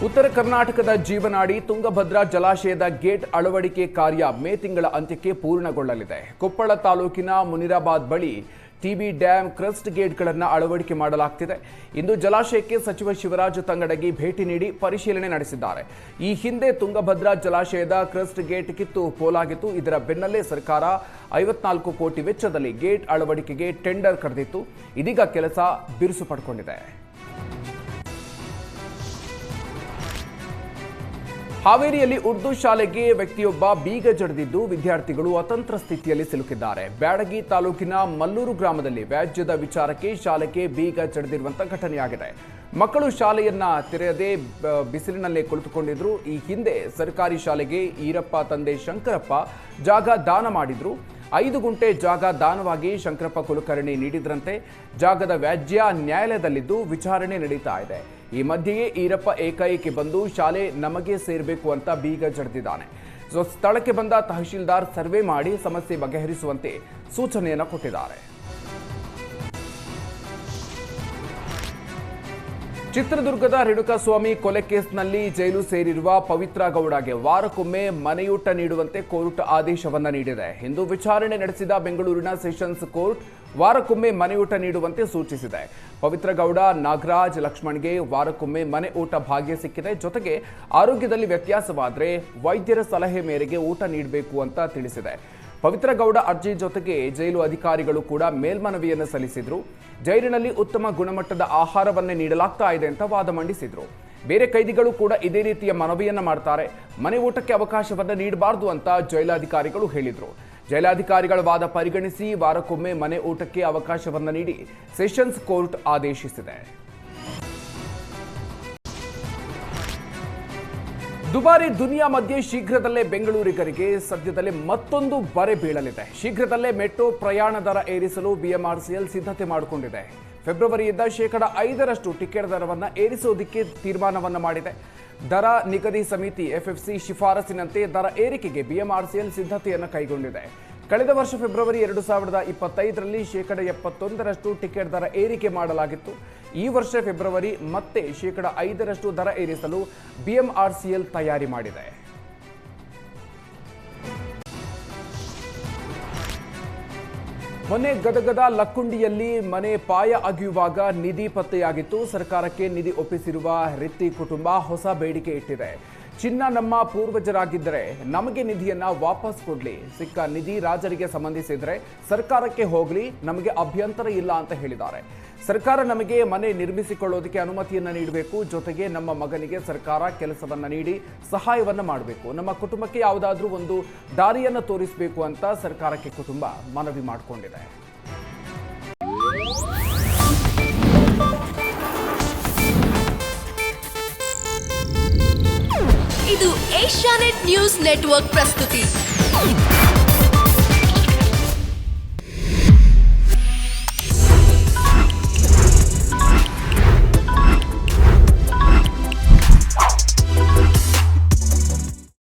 ಉತ್ತರ ಕರ್ನಾಟಕದ ಜೀವನಾಡಿ ತುಂಗಭದ್ರಾ ಜಲಾಶಯದ ಗೇಟ್ ಅಳವಡಿಕೆ ಕಾರ್ಯ ಮೇ ತಿಂಗಳ ಅಂತ್ಯಕ್ಕೆ ಪೂರ್ಣಗೊಳ್ಳಲಿದೆ. ಕೊಪ್ಪಳ ತಾಲೂಕಿನ ಮುನಿರಾಬಾದ್ ಬಳಿ ಟಿಬಿ ಡ್ಯಾಂ ಕ್ರಸ್ಟ್ ಗೇಟ್ಗಳನ್ನು ಅಳವಡಿಕೆ ಮಾಡಲಾಗುತ್ತಿದೆ. ಇಂದು ಜಲಾಶಯಕ್ಕೆ ಸಚಿವ ಶಿವರಾಜ ತಂಗಡಗಿ ಭೇಟಿ ನೀಡಿ ಪರಿಶೀಲನೆ ನಡೆಸಿದ್ದಾರೆ. ಈ ಹಿಂದೆ ತುಂಗಭದ್ರಾ ಜಲಾಶಯದ ಕ್ರಸ್ಟ್ ಗೇಟ್ ಕಿತ್ತು ಪೋಲಾಗಿತ್ತು. ಇದರ ಬೆನ್ನಲ್ಲೇ ಸರ್ಕಾರ 54 ಕೋಟಿ ವೆಚ್ಚದಲ್ಲಿ ಗೇಟ್ ಅಳವಡಿಕೆಗೆ ಟೆಂಡರ್ ಕರೆದಿತ್ತು. ಇದೀಗ ಕೆಲಸ ಬಿರುಸು ಪಡ್ಕೊಂಡಿದೆ. ಹಾವೇರಿಯಲ್ಲಿ ಉರ್ದು ಶಾಲೆಗೆ ವ್ಯಕ್ತಿಯೊಬ್ಬ ಬೀಗ ಜಡಿದಿದ್ದು ವಿದ್ಯಾರ್ಥಿಗಳು ಅತಂತ್ರ ಸ್ಥಿತಿಯಲ್ಲಿ ಸಿಲುಕಿದ್ದಾರೆ. ಬ್ಯಾಡಗಿ ತಾಲೂಕಿನ ಮಲ್ಲೂರು ಗ್ರಾಮದಲ್ಲಿ ವ್ಯಾಜ್ಯದ ವಿಚಾರಕ್ಕೆ ಶಾಲೆಗೆ ಬೀಗ ಜಡಿದಿರುವಂತಹ ಘಟನೆಯಾಗಿದೆ. ಮಕ್ಕಳು ಶಾಲೆಯನ್ನ ತೆರೆಯದೆ ಬಿಸಿಲಿನಲ್ಲೇ ಕುಳಿತುಕೊಂಡಿದ್ರು. ಈ ಹಿಂದೆ ಸರ್ಕಾರಿ ಶಾಲೆಗೆ ಈರಪ್ಪ ತಂದೆ ಶಂಕರಪ್ಪ ಜಾಗ ದಾನ ಮಾಡಿದ್ರು. 5 ಗುಂಟೆ ಜಾಗ ದಾನವಾಗಿ ಶಂಕರಪ್ಪ ಕುಲಕರ್ಣಿ ನೀಡಿದ್ರಂತೆ. ಜಾಗದ ವ್ಯಾಜ್ಯ ನ್ಯಾಯಾಲಯದಲ್ಲಿದ್ದು ವಿಚಾರಣೆ ನಡೀತಾ ಇದೆ. ಈ ಮಧ್ಯೆಯೇ ಈರಪ್ಪ ಏಕಾಏಕಿ ಬಂದು ಶಾಲೆ ನಮಗೆ ಸೇರಬೇಕು ಅಂತ ಬೀಗ ಜಡಿದಿದ್ದಾನೆ. ಸ್ಥಳಕ್ಕೆ ಬಂದ ತಹಶೀಲ್ದಾರ್ ಸರ್ವೆ ಮಾಡಿ ಸಮಸ್ಯೆ ಬಗೆಹರಿಸುವಂತೆ ಸೂಚನೆಯನ್ನು ಕೊಟ್ಟಿದ್ದಾರೆ. ಚಿತ್ರದುರ್ಗದ ರೇಣುಕಾಸ್ವಾಮಿ ಕೊಲೆ ಕೇಸ್ನಲ್ಲಿ ಜೈಲು ಸೇರಿರುವ ಪವಿತ್ರ ಗೌಡಗೆ ವಾರಕ್ಕೊಮ್ಮೆ ಮನೆಯೂಟ ನೀಡುವಂತೆ ಕೋರ್ಟ್ ಆದೇಶವನ್ನ ನೀಡಿದೆ. ಇಂದು ವಿಚಾರಣೆ ನಡೆಸಿದ ಬೆಂಗಳೂರಿನ ಸೆಷನ್ಸ್ ಕೋರ್ಟ್ ವಾರಕ್ಕೊಮ್ಮೆ ಮನೆಯೂಟ ನೀಡುವಂತೆ ಸೂಚಿಸಿದೆ. ಪವಿತ್ರ ಗೌಡ, ನಾಗರಾಜ್, ಲಕ್ಷ್ಮಣ್ಗೆ ವಾರಕ್ಕೊಮ್ಮೆ ಮನೆ ಊಟ ಭಾಗ್ಯ ಸಿಕ್ಕಿದೆ. ಜೊತೆಗೆ ಆರೋಗ್ಯದಲ್ಲಿ ವ್ಯತ್ಯಾಸವಾದರೆ ವೈದ್ಯರ ಸಲಹೆ ಮೇರೆಗೆ ಊಟ ನೀಡಬೇಕು ಅಂತ ತಿಳಿಸಿದೆ. ಪವಿತ್ರ ಗೌಡ ಅರ್ಜಿ ಜೊತೆಗೆ ಜೈಲು ಅಧಿಕಾರಿಗಳು ಕೂಡ ಮೇಲ್ಮನವಿಯನ್ನು ಸಲ್ಲಿಸಿದ್ರು. ಜೈಲಿನಲ್ಲಿ ಉತ್ತಮ ಗುಣಮಟ್ಟದ ಆಹಾರವನ್ನೇ ನೀಡಲಾಗ್ತಾ ಇದೆ ಅಂತ ವಾದ ಮಂಡಿಸಿದ್ರು. ಬೇರೆ ಕೈದಿಗಳು ಕೂಡ ಇದೇ ರೀತಿಯ ಮನವಿಯನ್ನ ಮಾಡ್ತಾರೆ. ಮನೆ ಊಟಕ್ಕೆ ಅವಕಾಶವನ್ನ ನೀಡಬಾರದು ಅಂತ ಜೈಲಾಧಿಕಾರಿಗಳು ಹೇಳಿದ್ರು. ಜೈಲಾಧಿಕಾರಿಗಳ ವಾದ ಪರಿಗಣಿಸಿ ವಾರಕ್ಕೊಮ್ಮೆ ಮನೆ ಊಟಕ್ಕೆ ಅವಕಾಶವನ್ನ ನೀಡಿ ಸೆಷನ್ಸ್ ಕೋರ್ಟ್ ಆದೇಶಿಸಿದೆ. ದುಬಾರಿ ದುನಿಯಾ ಮಧ್ಯೆ ಶೀಘ್ರದಲ್ಲೇ ಬೆಂಗಳೂರಿಗರಿಗೆ ಸದ್ಯದಲ್ಲೇ ಮತ್ತೊಂದು ಬರೆ ಬೀಳಲಿದೆ. ಶೀಘ್ರದಲ್ಲೇ ಮೆಟ್ರೋ ಪ್ರಯಾಣ ದರ ಏರಿಸಲು ಬಿಎಂಆರ್ಸಿಎಲ್ ಸಿದ್ಧತೆ ಮಾಡಿಕೊಂಡಿದೆ. ಫೆಬ್ರವರಿಯಿಂದ 5% ಟಿಕೆಟ್ ದರವನ್ನು ಏರಿಸೋದಕ್ಕೆ ತೀರ್ಮಾನವನ್ನು ಮಾಡಿದೆ. ದರ ನಿಗದಿ ಸಮಿತಿ ಎಫ್ಎಫ್ಸಿ ಶಿಫಾರಸಿನಂತೆ ದರ ಏರಿಕೆಗೆ ಬಿಎಂಆರ್ಸಿಎಲ್ ಸಿದ್ಧತೆಯನ್ನು ಕೈಗೊಂಡಿದೆ. ಕಳೆದ ವರ್ಷ ಫೆಬ್ರವರಿ 2025ರಲ್ಲಿ 71% ಟಿಕೆಟ್ ದರ ಏರಿಕೆ ಮಾಡಲಾಗಿತ್ತು. ಈ ವರ್ಷ ಫೆಬ್ರವರಿ ಮತ್ತೆ 5% ದರ ಏರಿಸಲು ಬಿಎಂಆರ್ಸಿಎಲ್ ತಯಾರಿ ಮಾಡಿದೆ. ಮೊನ್ನೆ ಗದಗದ ಲಕ್ಕುಂಡಿಯಲ್ಲಿ ಮನೆ ಪಾಯ ಅಗೆಯುವಾಗ ನಿಧಿ ಪತ್ತೆಯಾಗಿತ್ತು. ಸರ್ಕಾರಕ್ಕೆ ನಿಧಿ ಒಪ್ಪಿಸಿರುವ ರಿತ್ತಿ ಕುಟುಂಬ ಹೊಸ ಬೇಡಿಕೆ ಇಟ್ಟಿದೆ. ಚಿನ್ನ ನಮ್ಮ ಪೂರ್ವಜರಾಗಿದ್ದರೆ ನಮಗೆ ನಿಧಿಯನ್ನ ವಾಪಸ್ ಕೊಡ್ಲಿ. ಸಿಕ್ಕ ನಿಧಿ ರಾಜರಿಗೆ ಸಂಬಂಧಿಸಿದರೆ ಸರ್ಕಾರಕ್ಕೆ ಹೋಗ್ಲಿ, ನಮಗೆ ಅಭ್ಯಂತರ ಇಲ್ಲ ಅಂತ ಹೇಳಿದ್ದಾರೆ. ಸರ್ಕಾರ ನಮಗೆ ಮನೆ ನಿರ್ಮಿಸಿಕೊಳ್ಳೋದಕ್ಕೆ ಅನುಮತಿಯನ್ನ ನೀಡಬೇಕು. ಜೊತೆಗೆ ನಮ್ಮ ಮಗನಿಗೆ ಸರ್ಕಾರ ಕೆಲಸವನ್ನ ನೀಡಿ ಸಹಾಯವನ್ನ ಮಾಡಬೇಕು. ನಮ್ಮ ಕುಟುಂಬಕ್ಕೆ ಯಾವುದಾದ್ರೂ ಒಂದು ದಾರಿಯನ್ನ ತೋರಿಸಬೇಕು ಅಂತ ಸರ್ಕಾರಕ್ಕೆ ಕುಟುಂಬ ಮನವಿ ಮಾಡಿಕೊಂಡಿದೆ. ಇದು ಏಷ್ಯಾನೆಟ್ ನ್ಯೂಸ್ ನೆಟ್ವರ್ಕ್ ಪ್ರಸ್ತುತಿ.